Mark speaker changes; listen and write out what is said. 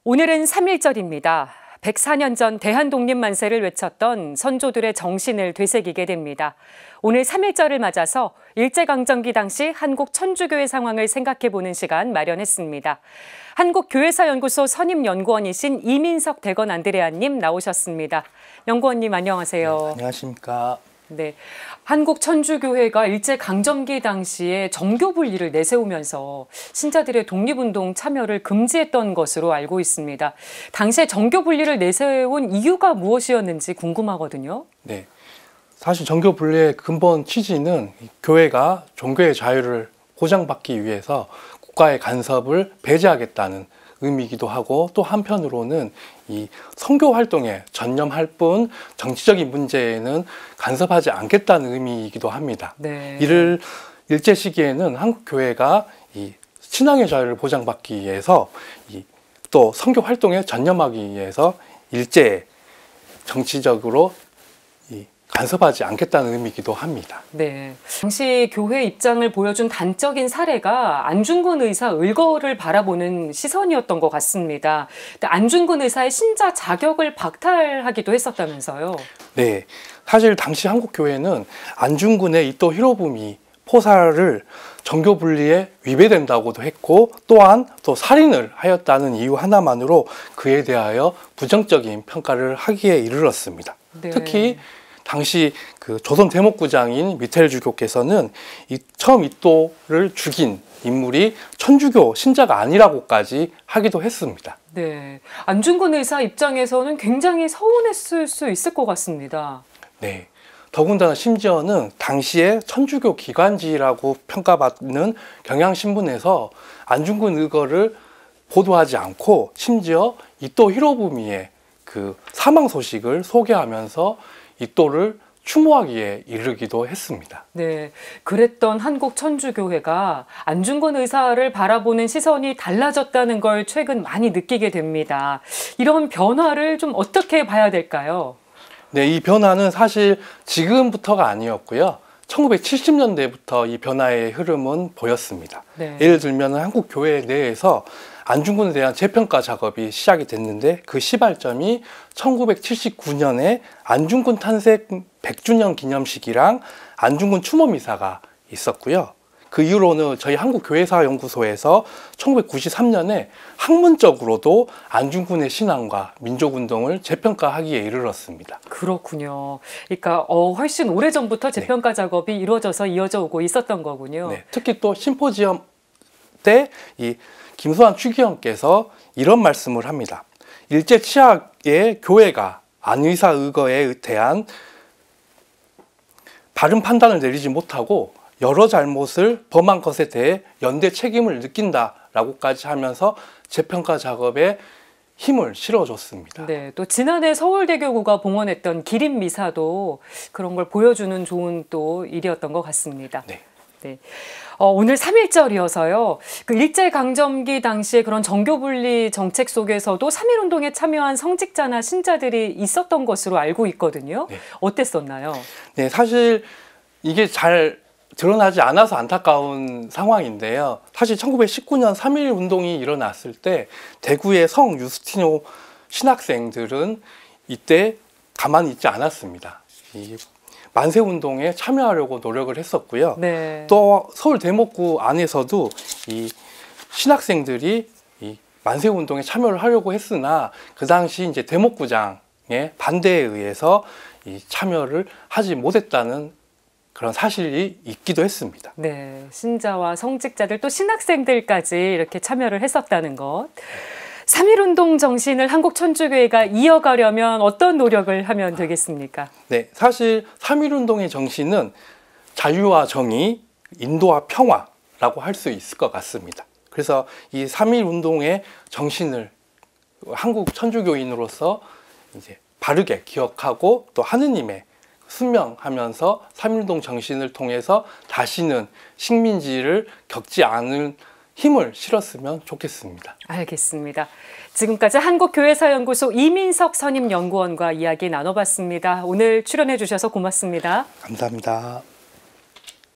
Speaker 1: 오늘은 3.1절입니다. 104년 전 대한독립만세를 외쳤던 선조들의 정신을 되새기게 됩니다. 오늘 3.1절을 맞아서 일제강점기 당시 한국 천주교의 상황을 생각해보는 시간 마련했습니다. 한국교회사연구소 선임연구원이신 이민석 대건 안드레아님 나오셨습니다. 연구원님 안녕하세요.
Speaker 2: 네, 안녕하십니까.
Speaker 1: 네, 한국 천주교회가 일제강점기 당시에 정교 분리를 내세우면서 신자들의 독립운동 참여를 금지했던 것으로 알고 있습니다. 당시에 정교 분리를 내세운 이유가 무엇이었는지 궁금하거든요.
Speaker 2: 네, 사실 정교 분리의 근본 취지는 교회가 종교의 자유를 보장받기 위해서 국가의 간섭을 배제하겠다는 의미이기도 하고, 또 한편으로는 이 선교 활동에 전념할 뿐 정치적인 문제에는 간섭하지 않겠다는 의미이기도 합니다.
Speaker 1: 네.
Speaker 2: 이를 일제 시기에는 한국 교회가 이 신앙의 자유를 보장받기 위해서 또 선교 활동에 전념하기 위해서 일제에 정치적으로 간섭하지 않겠다는 의미이기도 합니다.
Speaker 1: 네, 당시 교회 입장을 보여준 단적인 사례가 안중근 의사 의거를 바라보는 시선이었던 것 같습니다. 근데 안중근 의사의 신자 자격을 박탈하기도 했었다면서요?
Speaker 2: 네, 사실 당시 한국 교회는 안중근의 이토 히로부미 포살을 정교 분리에 위배된다고도 했고, 또한 또 살인을 하였다는 이유 하나만으로 그에 대하여 부정적인 평가를 하기에 이르렀습니다.
Speaker 1: 네.
Speaker 2: 특히 당시 그 조선 대목구장인 미테일 주교께서는 처음 이토를 죽인 인물이 천주교 신자가 아니라고까지 하기도 했습니다.
Speaker 1: 네, 안중근 의사 입장에서는 굉장히 서운했을 수 있을 것 같습니다.
Speaker 2: 네, 더군다나 심지어는 당시에 천주교 기관지라고 평가받는 경향신문에서 안중근 의거를 보도하지 않고 심지어 이토 히로부미의 그 사망 소식을 소개하면서 이토를 추모하기에 이르기도 했습니다.
Speaker 1: 네, 그랬던 한국 천주교회가 안중근 의사를 바라보는 시선이 달라졌다는 걸 최근 많이 느끼게 됩니다. 이런 변화를 좀 어떻게 봐야 될까요?
Speaker 2: 네, 이 변화는 사실 지금부터가 아니었고요. 1970년대부터 이 변화의 흐름은 보였습니다.
Speaker 1: 네.
Speaker 2: 예를 들면 한국 교회 내에서 안중근에 대한 재평가 작업이 시작이 됐는데, 그 시발점이 1979년에 안중근 탄생 100주년 기념식이랑 안중근 추모 미사가 있었고요. 그 이후로는 저희 한국교회사연구소에서 1993년에 학문적으로도 안중근의 신앙과 민족운동을 재평가하기에 이르렀습니다.
Speaker 1: 그렇군요. 그러니까 훨씬 오래전부터 재평가 작업이 이루어져서 이어져 오고 있었던 거군요.
Speaker 2: 네, 특히 또 심포지엄 때 이 김수환 추기경께서 이런 말씀을 합니다. 일제 치하에 교회가 안의사 의거에 대한 바른 판단을 내리지 못하고 여러 잘못을 범한 것에 대해 연대 책임을 느낀다라고까지 하면서 재평가 작업에 힘을 실어줬습니다.
Speaker 1: 네, 또 지난해 서울대교구가 봉헌했던 기림 미사도 그런 걸 보여주는 좋은 또 일이었던 것 같습니다.
Speaker 2: 네.
Speaker 1: 네. 오늘 3.1절이어서요. 그 일제강점기 당시에 그런 정교분리 정책 속에서도 3.1운동에 참여한 성직자나 신자들이 있었던 것으로 알고 있거든요.
Speaker 2: 네.
Speaker 1: 어땠었나요?
Speaker 2: 네, 사실 이게 잘 드러나지 않아서 안타까운 상황인데요. 사실 1919년 3.1운동이 일어났을 때 대구의 성 유스티노 신학생들은 이때 가만히 있지 않았습니다. 이 만세운동에 참여하려고 노력을 했었고요.
Speaker 1: 네.
Speaker 2: 또 서울 대목구 안에서도 이 신학생들이 이 만세운동에 참여를 하려고 했으나 그 당시 이제 대목구장의 반대에 의해서 이 참여를 하지 못했다는 그런 사실이 있기도 했습니다.
Speaker 1: 네, 신자와 성직자들 또 신학생들까지 이렇게 참여를 했었다는 것. 3.1운동 정신을 한국 천주교회가 이어가려면 어떤 노력을 하면 되겠습니까?
Speaker 2: 네, 사실 3.1운동의 정신은 자유와 정의, 인도와 평화라고 할 수 있을 것 같습니다. 그래서 이 3.1운동의 정신을 한국 천주교인으로서 이제 바르게 기억하고 또 하느님의 순명하면서 3.1운동 정신을 통해서 다시는 식민지를 겪지 않을 힘을 실었으면 좋겠습니다.
Speaker 1: 알겠습니다. 지금까지 한국교회사연구소 이민석 선임연구원과 이야기 나눠봤습니다. 오늘 출연해 주셔서 고맙습니다.
Speaker 2: 감사합니다.